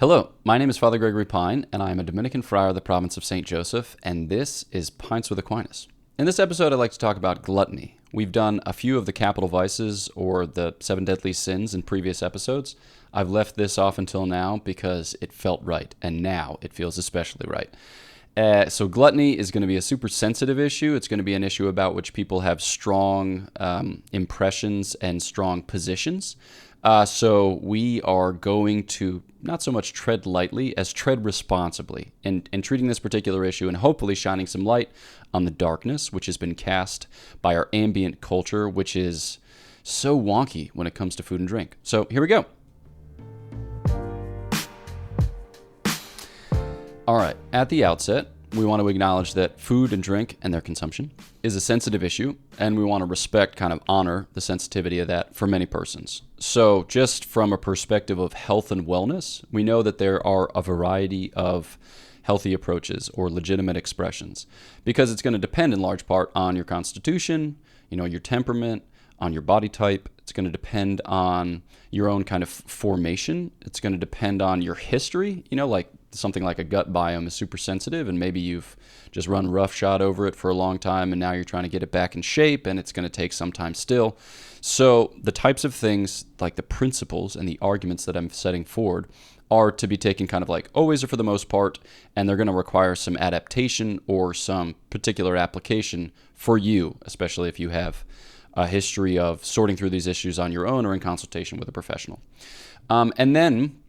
Hello, my name is Father Gregory Pine, and I am a Dominican friar of the province of St. Joseph, and this is Pints with Aquinas. In this episode, I'd like to talk about gluttony. We've done a few of the capital vices or the 7 deadly sins in previous episodes. I've left this off until now because it felt right, and now it feels especially right. So gluttony is going to be a super sensitive issue. It's going to be an issue about which people have strong impressions and strong positions. So we are going to not so much tread lightly as tread responsibly in treating this particular issue and hopefully shining some light on the darkness which has been cast by our ambient culture, which is so wonky when it comes to food and drink. So here we go. All right, at the outset, we want to acknowledge that food and drink and their consumption is a sensitive issue, and we want to respect, honor the sensitivity of that for many persons. So just from a perspective of health and wellness, we know that there are a variety of healthy approaches or legitimate expressions because it's going to depend in large part on your constitution, your temperament, on your body type. It's going to depend on your own kind of formation. It's going to depend on your history, like something like a gut biome is super sensitive and maybe you've just run roughshod over it for a long time and now you're trying to get it back in shape and it's going to take some time still. So the types of things, like the principles and the arguments that I'm setting forward, are to be taken always or for the most part, and they're going to require some adaptation or some particular application for you, especially if you have a history of sorting through these issues on your own or in consultation with a professional. And then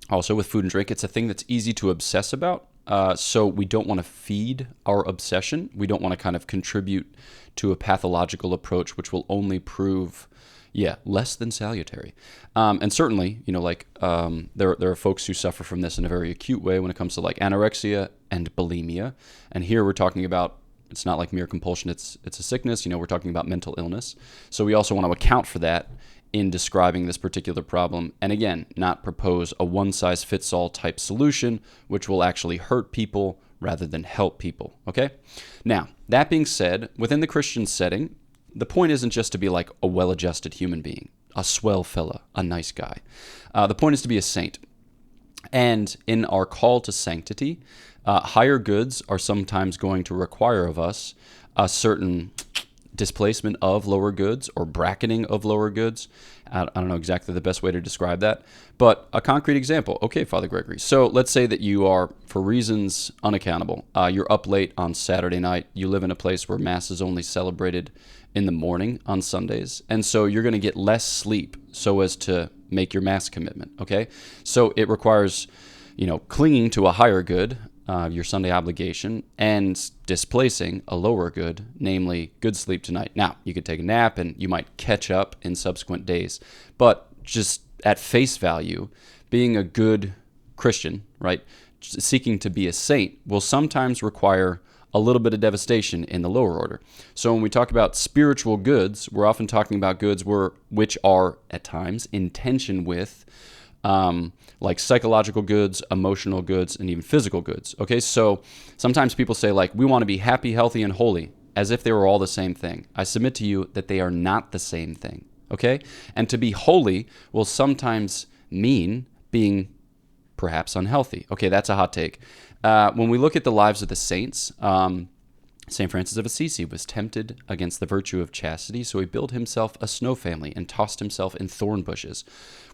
also with food and drink, it's a thing that's easy to obsess about. So we don't want to feed our obsession. We don't want to contribute to a pathological approach, which will only prove, less than salutary. And certainly, there are folks who suffer from this in a very acute way when it comes to anorexia and bulimia. And here we're talking about, it's not like mere compulsion, it's a sickness. We're talking about mental illness. So we also want to account for that in describing this particular problem, and again, not propose a one-size-fits-all type solution, which will actually hurt people rather than help people, okay? Now, that being said, within the Christian setting, the point isn't just to be like a well-adjusted human being, a swell fella, a nice guy. The point is to be a saint. And in our call to sanctity, higher goods are sometimes going to require of us a certain displacement of lower goods or bracketing of lower goods. I don't know exactly the best way to describe that, but a concrete example. Okay, Father Gregory. So let's say that you are, for reasons unaccountable, you're up late on Saturday night. You live in a place where Mass is only celebrated in the morning on Sundays, and so you're going to get less sleep so as to make your Mass commitment, okay? So it requires, clinging to a higher good, your Sunday obligation, and displacing a lower good, namely good sleep tonight. Now, you could take a nap and you might catch up in subsequent days, but just at face value, being a good Christian, right, seeking to be a saint will sometimes require a little bit of devastation in the lower order. So when we talk about spiritual goods, we're often talking about goods which are, at times, in tension with like psychological goods, emotional goods, and even physical goods. Okay, so sometimes people say we want to be happy, healthy, and holy, as if they were all the same thing. I submit to you that they are not the same thing. Okay, and to be holy will sometimes mean being perhaps unhealthy. Okay, that's a hot take. When we look at the lives of the saints, St. Francis of Assisi was tempted against the virtue of chastity, so he built himself a snow family and tossed himself in thorn bushes.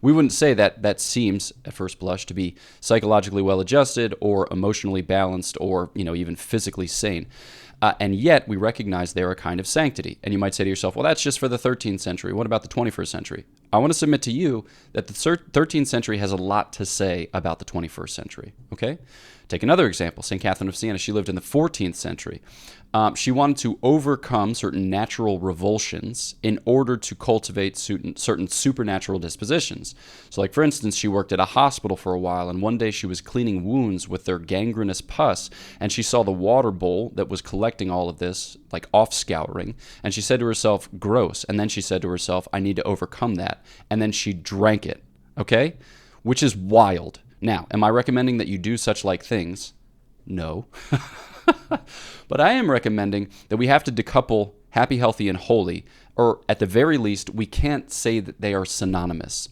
We wouldn't say that seems, at first blush, to be psychologically well-adjusted or emotionally balanced or, even physically sane. And yet, we recognize they're a kind of sanctity. And you might say to yourself, well, that's just for the 13th century. What about the 21st century? I want to submit to you that the 13th century has a lot to say about the 21st century, okay? Take another example, St. Catherine of Siena. She lived in the 14th century. She wanted to overcome certain natural revulsions in order to cultivate certain supernatural dispositions. So for instance, she worked at a hospital for a while, and one day she was cleaning wounds with their gangrenous pus, and she saw the water bowl that was collecting all of this, off-scouring, and she said to herself, gross. And then she said to herself, I need to overcome that. And then she drank it, okay? Which is wild. Now, am I recommending that you do such things? No. But I am recommending that we have to decouple happy, healthy, and holy, or at the very least, we can't say that they are synonymous.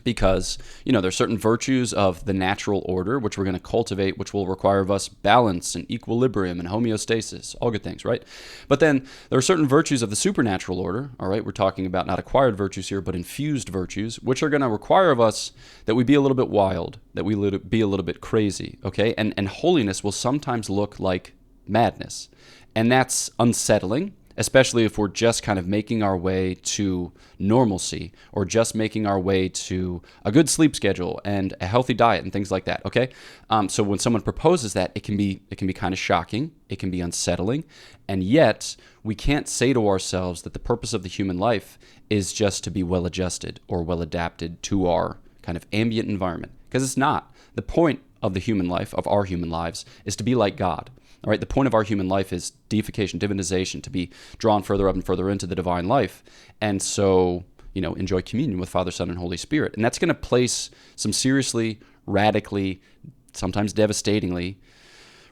because, there's certain virtues of the natural order, which we're going to cultivate, which will require of us balance and equilibrium and homeostasis, all good things, right? But then there are certain virtues of the supernatural order, all right? We're talking about not acquired virtues here, but infused virtues, which are going to require of us that we be a little bit wild, that we be a little bit crazy, okay? And holiness will sometimes look like madness, and that's unsettling, especially if we're just kind of making our way to normalcy or just making our way to a good sleep schedule and a healthy diet and things like that, okay? So when someone proposes that, it can be kind of shocking, it can be unsettling, and yet we can't say to ourselves that the purpose of the human life is just to be well-adjusted or well-adapted to our kind of ambient environment, because it's not. The point of the human life, of our human lives, is to be like God. All right, the point of our human life is deification, divinization, to be drawn further up and further into the divine life. And so, enjoy communion with Father, Son, and Holy Spirit. And that's going to place some seriously, radically, sometimes devastatingly,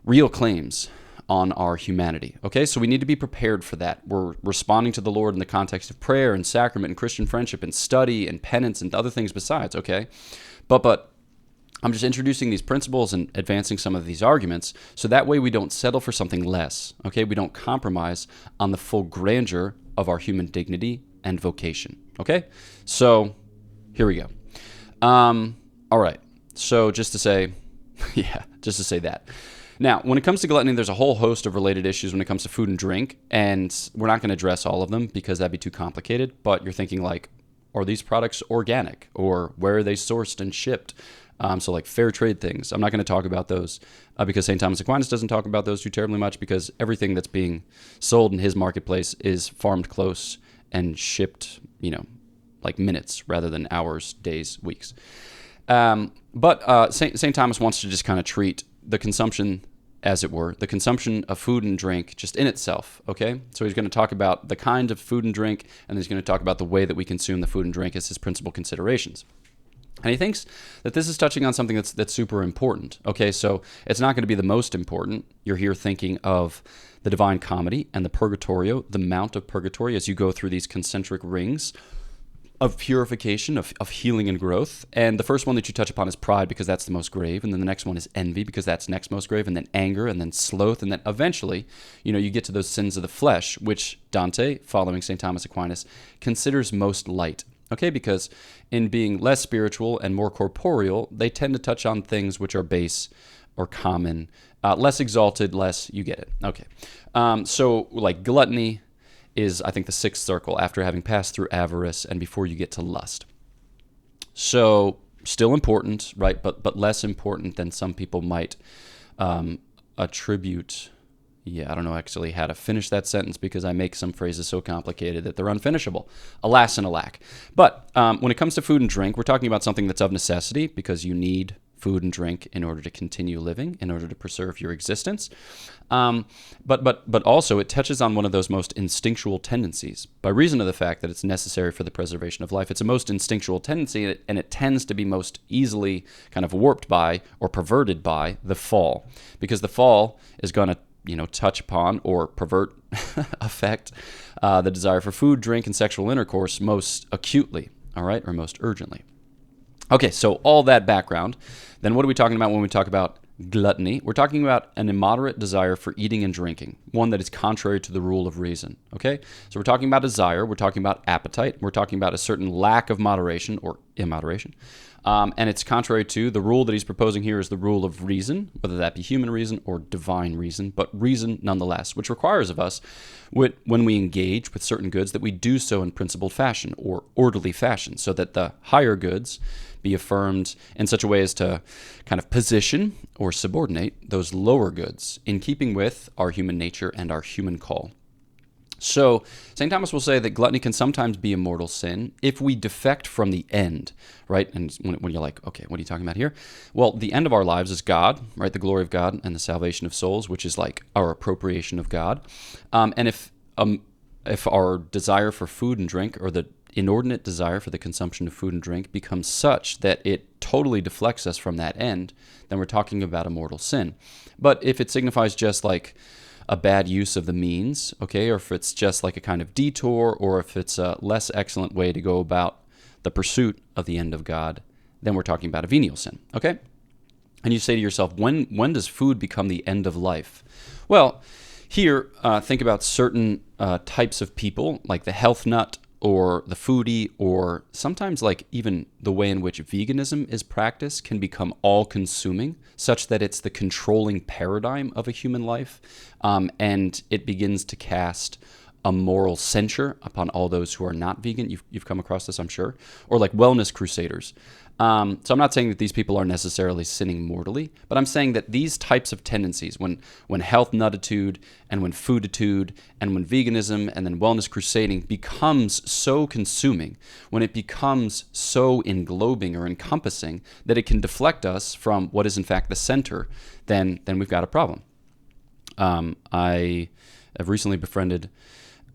real claims on our humanity. Okay, so we need to be prepared for that. We're responding to the Lord in the context of prayer and sacrament and Christian friendship and study and penance and other things besides, okay? But I'm just introducing these principles and advancing some of these arguments so that way we don't settle for something less, okay? We don't compromise on the full grandeur of our human dignity and vocation, okay? So here we go. All right, so just to say that. Now, when it comes to gluttony, there's a whole host of related issues when it comes to food and drink, and we're not going to address all of them because that'd be too complicated, but you're thinking like, are these products organic, or where are they sourced and shipped? So like fair trade things. I'm not going to talk about those because St. Thomas Aquinas doesn't talk about those too terribly much, because everything that's being sold in his marketplace is farmed close and shipped, like minutes rather than hours, days, weeks. But St. Thomas wants to just kind of treat the consumption, as it were, the consumption of food and drink just in itself, okay? So he's going to talk about the kind of food and drink, and he's going to talk about the way that we consume the food and drink as his principal considerations. And he thinks that this is touching on something that's super important. Okay, so it's not going to be the most important. You're here thinking of the Divine Comedy and the Purgatorio, the Mount of Purgatory, as you go through these concentric rings of purification, of healing and growth. And the first one that you touch upon is pride, because that's the most grave. And then the next one is envy, because that's next most grave. And then anger, and then sloth. And then eventually, you get to those sins of the flesh, which Dante, following St. Thomas Aquinas, considers most light. Okay, because in being less spiritual and more corporeal, they tend to touch on things which are base or common, less exalted, less, you get it. Okay, so like gluttony is, I think, the sixth circle after having passed through avarice and before you get to lust. So still important, right, but less important than some people might attribute. Yeah, I don't know actually how to finish that sentence because I make some phrases so complicated that they're unfinishable. Alas and alack. But when it comes to food and drink, we're talking about something that's of necessity because you need food and drink in order to continue living, in order to preserve your existence. But also it touches on one of those most instinctual tendencies by reason of the fact that it's necessary for the preservation of life. It's a most instinctual tendency, and it tends to be most easily kind of warped by or perverted by the fall, because the fall is going to touch upon or pervert, affect the desire for food, drink, and sexual intercourse most acutely, all right, or most urgently. Okay, so all that background, then what are we talking about when we talk about gluttony? We're talking about an immoderate desire for eating and drinking, one that is contrary to the rule of reason, okay? So we're talking about desire, we're talking about appetite, we're talking about a certain lack of moderation or immoderation, and it's contrary to the rule that he's proposing here is the rule of reason, whether that be human reason or divine reason, but reason nonetheless, which requires of us, when we engage with certain goods, that we do so in principled fashion or orderly fashion, so that the higher goods be affirmed in such a way as to kind of position or subordinate those lower goods in keeping with our human nature and our human call. So St. Thomas will say that gluttony can sometimes be a mortal sin if we defect from the end, right? And when you're like, okay, what are you talking about here? Well, the end of our lives is God, right? The glory of God and the salvation of souls, which is like our appropriation of God. And if our desire for food and drink, or the inordinate desire for the consumption of food and drink, becomes such that it totally deflects us from that end, then we're talking about a mortal sin. But if it signifies just like a bad use of the means, okay, or if it's just like a kind of detour, or if it's a less excellent way to go about the pursuit of the end of God, then we're talking about a venial sin, okay? And you say to yourself, when does food become the end of life? Well, here, think about certain types of people, like the health nut or the foodie, or sometimes like even the way in which veganism is practiced can become all-consuming, such that it's the controlling paradigm of a human life, and it begins to cast a moral censure upon all those who are not vegan. You've come across this, I'm sure. Or like wellness crusaders. So I'm not saying that these people are necessarily sinning mortally, but I'm saying that these types of tendencies, when health nuttitude and when fooditude and when veganism and then wellness crusading becomes so consuming, when it becomes so englobing or encompassing that it can deflect us from what is in fact the center, then we've got a problem. I have recently befriended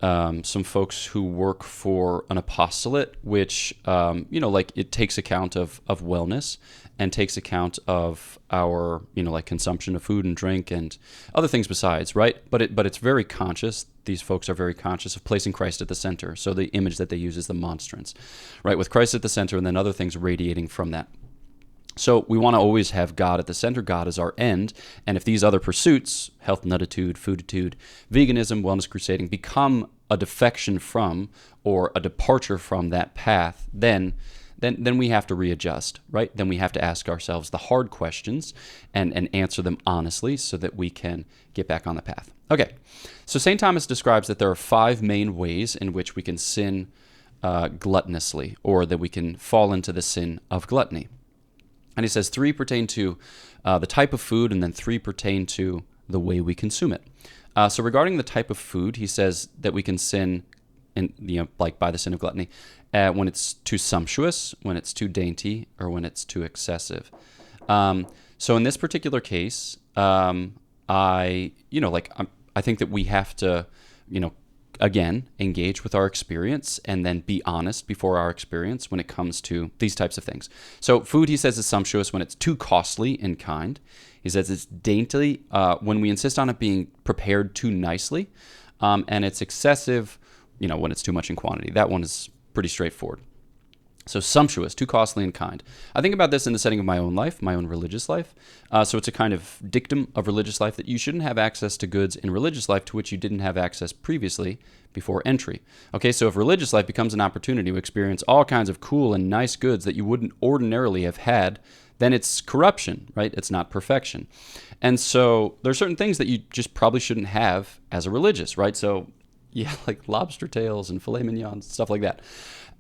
some folks who work for an apostolate, which, like it takes account of wellness and takes account of our, like consumption of food and drink and other things besides, right? But it's very conscious. These folks are very conscious of placing Christ at the center. So the image that they use is the monstrance, right? With Christ at the center and then other things radiating from that. So we want to always have God at the center. God is our end. And if these other pursuits, health nuttitude, fooditude, veganism, wellness crusading, become a defection from or a departure from that path, then we have to readjust, right? Then we have to ask ourselves the hard questions and answer them honestly so that we can get back on the path. Okay, so St. Thomas describes that there are 5 main ways in which we can sin gluttonously, or that we can fall into the sin of gluttony. And he says 3 pertain to the type of food, and then 3 pertain to the way we consume it. So regarding the type of food, he says that we can sin, like by the sin of gluttony, when it's too sumptuous, when it's too dainty, or when it's too excessive. So in this particular case, I think that we have to, again, engage with our experience and then be honest before our experience when it comes to these types of things. So food, he says, is sumptuous when it's too costly in kind. He says it's dainty when we insist on it being prepared too nicely, and it's excessive, when it's too much in quantity. That one is pretty straightforward. So sumptuous, too costly in kind. I think about this in the setting of my own life, my own religious life. So it's a kind of dictum of religious life that you shouldn't have access to goods in religious life to which you didn't have access previously before entry. Okay, so if religious life becomes an opportunity to experience all kinds of cool and nice goods that you wouldn't ordinarily have had, then it's corruption, right? It's not perfection. And so there are certain things that you just probably shouldn't have as a religious, right? So yeah, like lobster tails and filet mignon, stuff like that.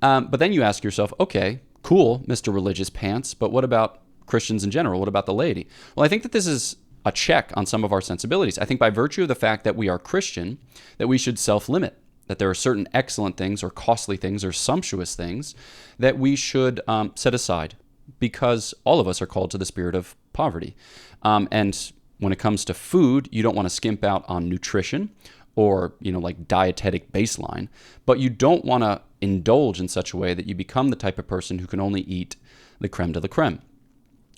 But then you ask yourself, okay, cool, Mr. Religious Pants, but what about Christians in general? What about the laity? Well, I think that this is a check on some of our sensibilities. I think by virtue of the fact that we are Christian, that we should self-limit, that there are certain excellent things or costly things or sumptuous things that we should set aside, because all of us are called to the spirit of poverty. And when it comes to food, you don't want to skimp out on nutrition or, like dietetic baseline, but you don't want to indulge in such a way that you become the type of person who can only eat the creme de la creme.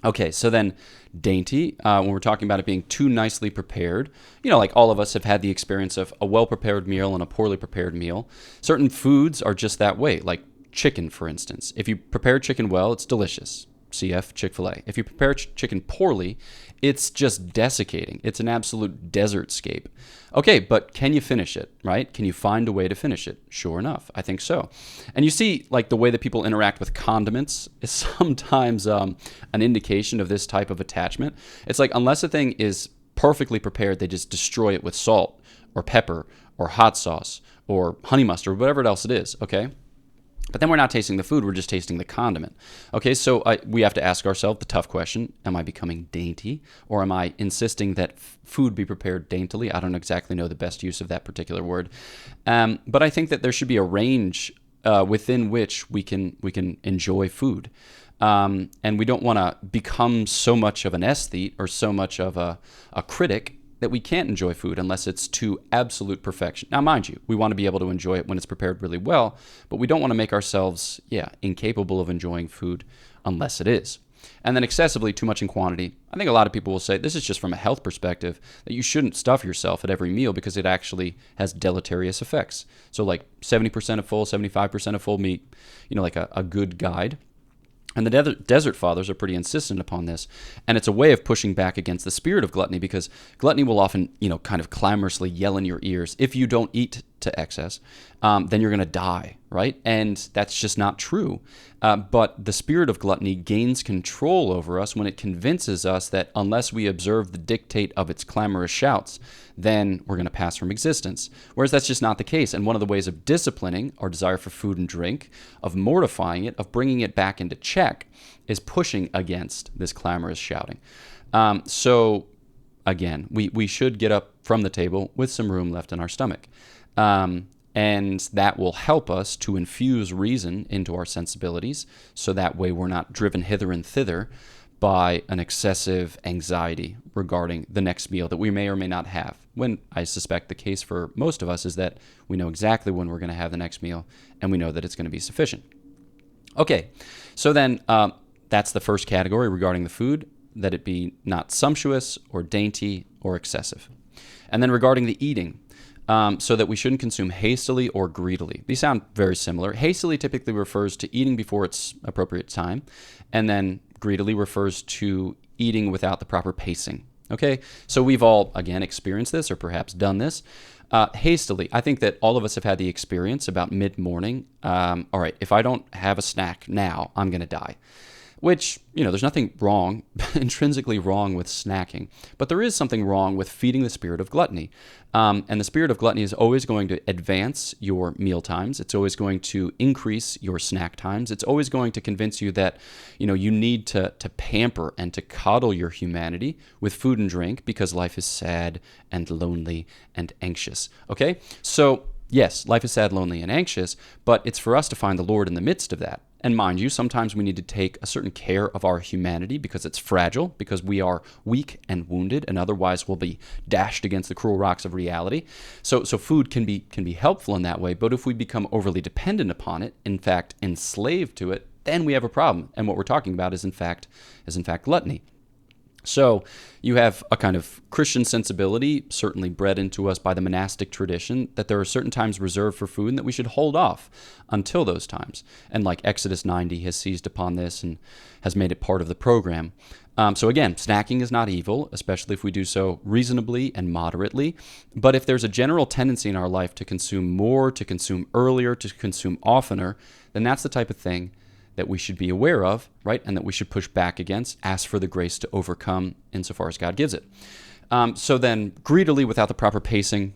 Okay, so then dainty, when we're talking about it being too nicely prepared, like all of us have had the experience of a well-prepared meal and a poorly prepared meal. Certain foods are just that way, like chicken, for instance. If you prepare chicken well, it's delicious. CF Chick-fil-A. If you prepare chicken poorly, it's just desiccating. It's an absolute desert-scape. Okay, but can you finish it, right? Can you find a way to finish it? Sure enough, I think so. And you see, like the way that people interact with condiments is sometimes an indication of this type of attachment. It's like unless a thing is perfectly prepared, they just destroy it with salt or pepper or hot sauce or honey mustard, whatever else it is, okay? But then we're not tasting the food, we're just tasting the condiment. Okay, so we have to ask ourselves the tough question, am I becoming dainty? Or am I insisting that food be prepared daintily? I don't exactly know the best use of that particular word. But I think that there should be a range within which we can enjoy food. And we don't want to become so much of an aesthete or so much of a critic that we can't enjoy food unless it's to absolute perfection. Now, mind you, we want to be able to enjoy it when it's prepared really well, but we don't want to make ourselves, incapable of enjoying food unless it is. And then excessively, too much in quantity. I think a lot of people will say, this is just from a health perspective, that you shouldn't stuff yourself at every meal because it actually has deleterious effects. So like 70% of full, 75% of full meat, like a good guide. And the Desert Fathers are pretty insistent upon this. And it's a way of pushing back against the spirit of gluttony, because gluttony will often, kind of clamorously yell in your ears, if you don't eat to excess, then you're going to die, right? And that's just not true. But the spirit of gluttony gains control over us when it convinces us that unless we observe the dictate of its clamorous shouts, then we're going to pass from existence. Whereas that's just not the case. And one of the ways of disciplining our desire for food and drink, of mortifying it, of bringing it back into check, is pushing against this clamorous shouting. So again, we should get up from the table with some room left in our stomach. And that will help us to infuse reason into our sensibilities, so that way we're not driven hither and thither by an excessive anxiety regarding the next meal that we may or may not have. When I suspect the case for most of us is that we know exactly when we're going to have the next meal, and we know that it's going to be sufficient. Okay, so then that's the first category regarding the food, that it be not sumptuous or dainty or excessive. And then regarding the eating, so that we shouldn't consume hastily or greedily. These sound very similar. Hastily typically refers to eating before its appropriate time, and then greedily refers to eating without the proper pacing. Okay, so we've all, again, experienced this, or perhaps done this. Hastily, I think that all of us have had the experience about mid-morning, all right, if I don't have a snack now, I'm going to die. Which, there's nothing wrong, intrinsically wrong with snacking, but there is something wrong with feeding the spirit of gluttony. And the spirit of gluttony is always going to advance your meal times. It's always going to increase your snack times. It's always going to convince you that, you need to pamper and to coddle your humanity with food and drink, because life is sad and lonely and anxious. Okay? So, yes, life is sad, lonely, and anxious, but it's for us to find the Lord in the midst of that. And mind you, sometimes we need to take a certain care of our humanity because it's fragile, because we are weak and wounded, and otherwise we'll be dashed against the cruel rocks of reality. So food can be helpful in that way, but if we become overly dependent upon it, in fact, enslaved to it, then we have a problem. And what we're talking about is in fact gluttony. So you have a kind of Christian sensibility, certainly bred into us by the monastic tradition, that there are certain times reserved for food and that we should hold off until those times. And like Exodus 90 has seized upon this and has made it part of the program. So again, snacking is not evil, especially if we do so reasonably and moderately. But if there's a general tendency in our life to consume more, to consume earlier, to consume oftener, then that's the type of thing that we should be aware of, right? And that we should push back against, ask for the grace to overcome insofar as God gives it. So then greedily without the proper pacing,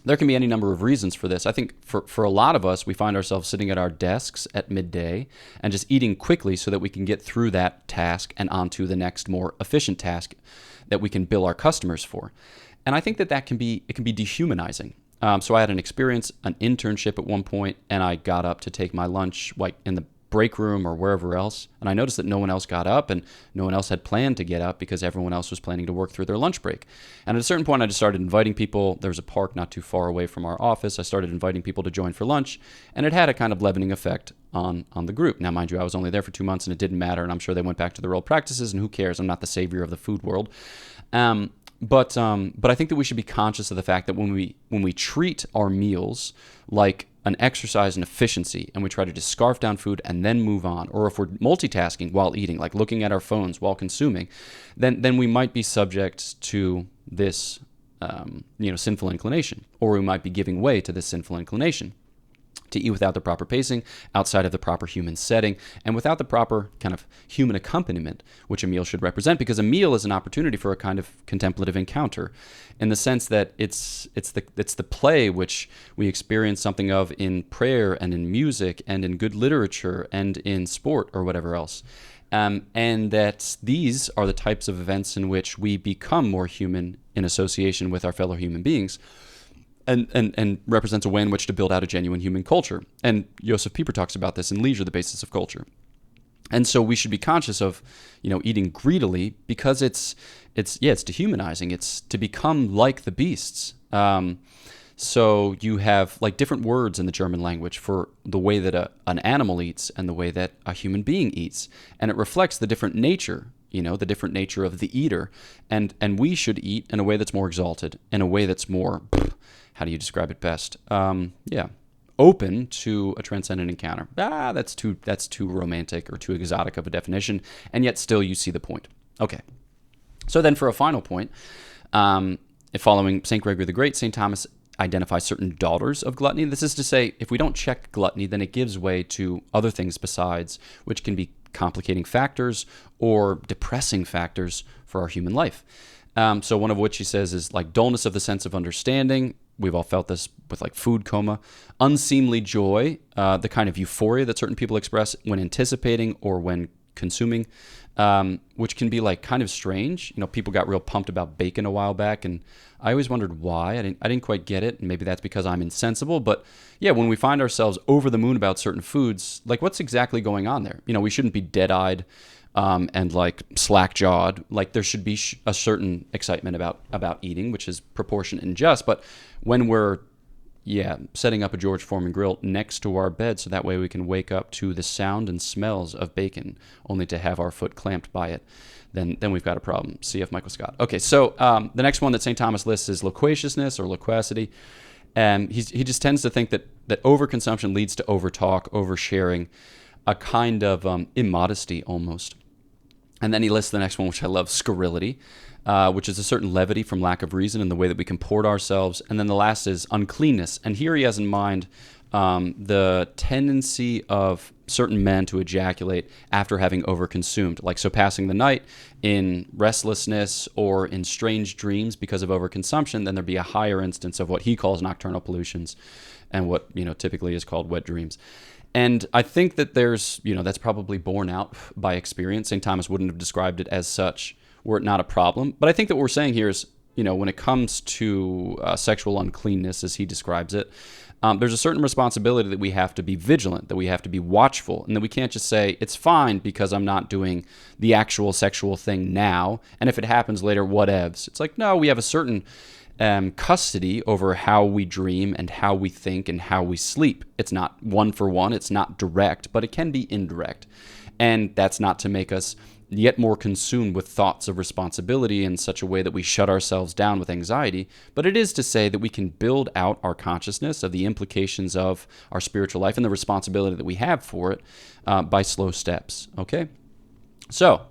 there can be any number of reasons for this. I think for a lot of us, we find ourselves sitting at our desks at midday and just eating quickly so that we can get through that task and onto the next more efficient task that we can bill our customers for. And I think that can be dehumanizing. So I had an internship at one point, and I got up to take my lunch like in the break room or wherever else, and I noticed that no one else got up and no one else had planned to get up because everyone else was planning to work through their lunch break. And at a certain point, I just started inviting people. There was a park not too far away from our office. I started inviting people to join for lunch, and it had a kind of leavening effect on the group. Now, mind you, I was only there for 2 months, and it didn't matter, and I'm sure they went back to their old practices, and who cares? I'm not the savior of the food world. But I think that we should be conscious of the fact that when we treat our meals like an exercise in efficiency, and we try to just scarf down food and then move on, or if we're multitasking while eating, like looking at our phones while consuming, then we might be subject to this sinful inclination, or we might be giving way to this sinful inclination to eat without the proper pacing, outside of the proper human setting, and without the proper kind of human accompaniment, which a meal should represent, because a meal is an opportunity for a kind of contemplative encounter, in the sense that it's the play which we experience something of in prayer and in music and in good literature and in sport or whatever else. And that these are the types of events in which we become more human in association with our fellow human beings, and represents a way in which to build out a genuine human culture. And Joseph Pieper talks about this in Leisure, the Basis of Culture. And so we should be conscious of, eating greedily, because it's dehumanizing. It's to become like the beasts. So you have like different words in the German language for the way that an animal eats and the way that a human being eats. And it reflects the different nature, the different nature of the eater. And we should eat in a way that's more exalted, in a way that's more, how do you describe it best? Open to a transcendent encounter. That's too romantic or too exotic of a definition. And yet still you see the point. Okay. So then for a final point, following St. Gregory the Great, St. Thomas identifies certain daughters of gluttony. This is to say, if we don't check gluttony, then it gives way to other things besides, which can be complicating factors or depressing factors for our human life. So one of which he says is like dullness of the sense of understanding. We've all felt this with like food coma, unseemly joy, the kind of euphoria that certain people express when anticipating or when consuming, which can be like kind of strange. People got real pumped about bacon a while back, and I always wondered why. I didn't quite get it, and maybe that's because I'm insensible. But yeah, when we find ourselves over the moon about certain foods, like what's exactly going on there? We shouldn't be dead-eyed and like slack-jawed. Like there should be a certain excitement about eating, which is proportionate and just. But when we're setting up a George Foreman grill next to our bed so that way we can wake up to the sound and smells of bacon, only to have our foot clamped by it, then we've got a problem. C.F. Michael Scott. Okay, so the next one that St. Thomas lists is loquaciousness or loquacity. And he just tends to think that overconsumption leads to overtalk, oversharing, a kind of immodesty almost. And then he lists the next one, which I love, scurrility, which is a certain levity from lack of reason in the way that we comport ourselves. And then the last is uncleanness. And here he has in mind the tendency of certain men to ejaculate after having overconsumed, like so passing the night in restlessness or in strange dreams because of overconsumption. Then there'd be a higher instance of what he calls nocturnal pollutions and what typically is called wet dreams. And I think that there's, that's probably borne out by experience. St. Thomas wouldn't have described it as such were it not a problem. But I think that what we're saying here is, when it comes to sexual uncleanness, as he describes it, there's a certain responsibility that we have to be vigilant, that we have to be watchful, and that we can't just say, it's fine because I'm not doing the actual sexual thing now, and if it happens later, whatevs. It's like, no, we have a certain custody over how we dream and how we think and how we sleep. It's not one for one, it's not direct, but it can be indirect. And that's not to make us yet more consumed with thoughts of responsibility in such a way that we shut ourselves down with anxiety, but it is to say that we can build out our consciousness of the implications of our spiritual life and the responsibility that we have for it by slow steps. Okay? So,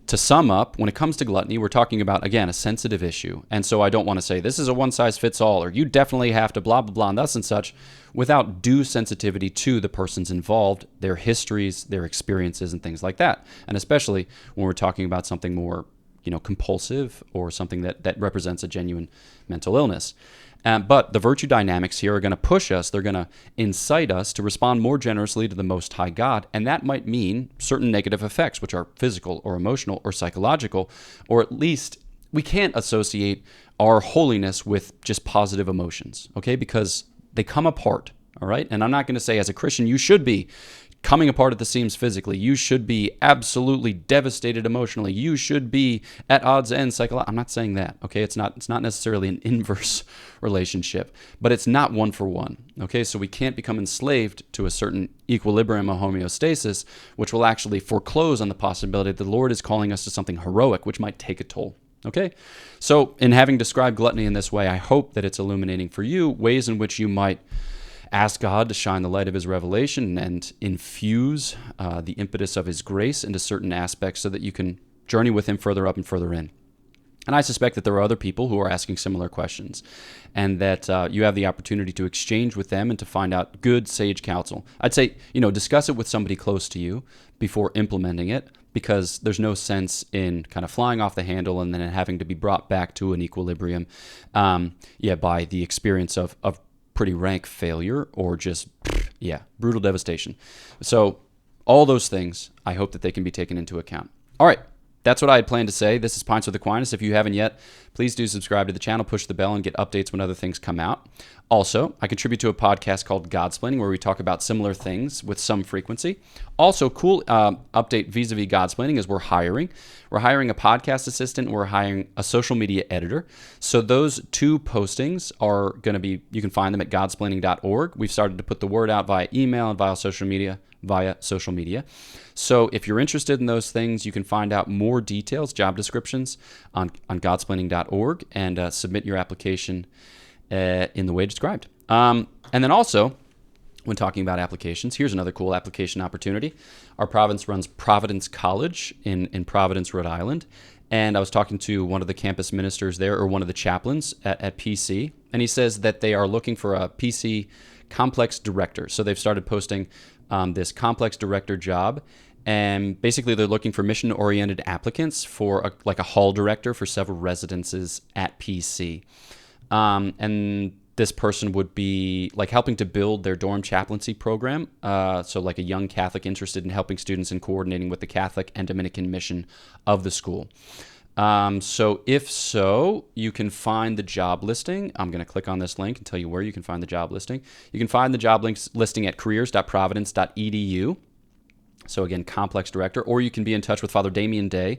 to sum up, when it comes to gluttony, we're talking about, again, a sensitive issue. And so I don't want to say this is a one-size-fits-all or you definitely have to blah, blah, blah, and thus and such without due sensitivity to the persons involved, their histories, their experiences, and things like that. And especially when we're talking about something more, compulsive or something that represents a genuine mental illness. But the virtue dynamics here are going to push us, they're going to incite us to respond more generously to the Most High God, and that might mean certain negative effects, which are physical or emotional or psychological, or at least we can't associate our holiness with just positive emotions, okay? Because they come apart, all right? And I'm not going to say as a Christian you should be coming apart at the seams physically. You should be absolutely devastated emotionally. You should be at odds ends psychologically. I'm not saying that, okay? It's not necessarily an inverse relationship, but it's not one for one, okay? So we can't become enslaved to a certain equilibrium or homeostasis, which will actually foreclose on the possibility that the Lord is calling us to something heroic, which might take a toll. Okay? So in having described gluttony in this way, I hope that it's illuminating for you ways in which you might ask God to shine the light of his revelation and infuse the impetus of his grace into certain aspects so that you can journey with him further up and further in. And I suspect that there are other people who are asking similar questions and that you have the opportunity to exchange with them and to find out good sage counsel. I'd say, discuss it with somebody close to you before implementing it, because there's no sense in kind of flying off the handle and then having to be brought back to an equilibrium by the experience of pretty rank failure or just, brutal devastation. So all those things, I hope that they can be taken into account. All right. That's what I had planned to say. This is Pints with Aquinas. If you haven't yet, please do subscribe to the channel, push the bell, and get updates when other things come out. Also, I contribute to a podcast called Godsplaining, where we talk about similar things with some frequency. Also, cool update vis-a-vis Godsplaining is we're hiring. We're hiring a podcast assistant. And we're hiring a social media editor. So those two postings are going to be, you can find them at godsplaining.org. We've started to put the word out via email and via social media. So if you're interested in those things, you can find out more details, job descriptions on godsplaining.org, and submit your application in the way described. And then also, when talking about applications, here's another cool application opportunity. Our province runs Providence College in Providence, Rhode Island. And I was talking to one of the campus ministers there, or one of the chaplains at PC, and he says that they are looking for a PC complex director. So they've started posting this complex director job, and basically they're looking for mission-oriented applicants for a hall director for several residences at PC. And this person would be like helping to build their dorm chaplaincy program. So like a young Catholic interested in helping students and coordinating with the Catholic and Dominican mission of the school. So if so, you can find the job listing. I'm going to click on this link and tell you where you can find the job listing. You can find the job listing at careers.providence.edu. So again, complex director, or you can be in touch with Father Damien Day,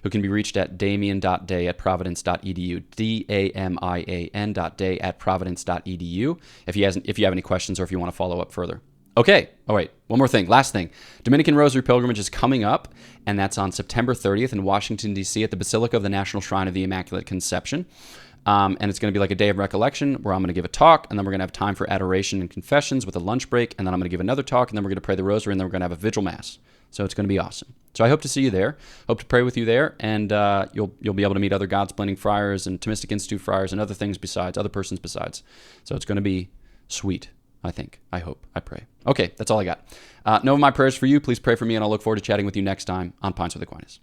who can be reached at damien.day@providence.edu, DAMIAN.day@providence.edu, if you have any questions or if you want to follow up further. Okay. Oh, wait. One more thing. Last thing. Dominican Rosary Pilgrimage is coming up, and that's on September 30th in Washington, D.C. at the Basilica of the National Shrine of the Immaculate Conception. And it's going to be like a day of recollection where I'm going to give a talk, and then we're going to have time for adoration and confessions with a lunch break, and then I'm going to give another talk, and then we're going to pray the rosary, and then we're going to have a vigil mass. So it's going to be awesome. So I hope to see you there. Hope to pray with you there, and you'll be able to meet other Godsplaining friars and Thomistic Institute friars and other things besides, other persons besides. So it's going to be sweet, I think. I hope. I pray. Okay, that's all I got. Know my prayers for you. Please pray for me, and I'll look forward to chatting with you next time on Pints with Aquinas.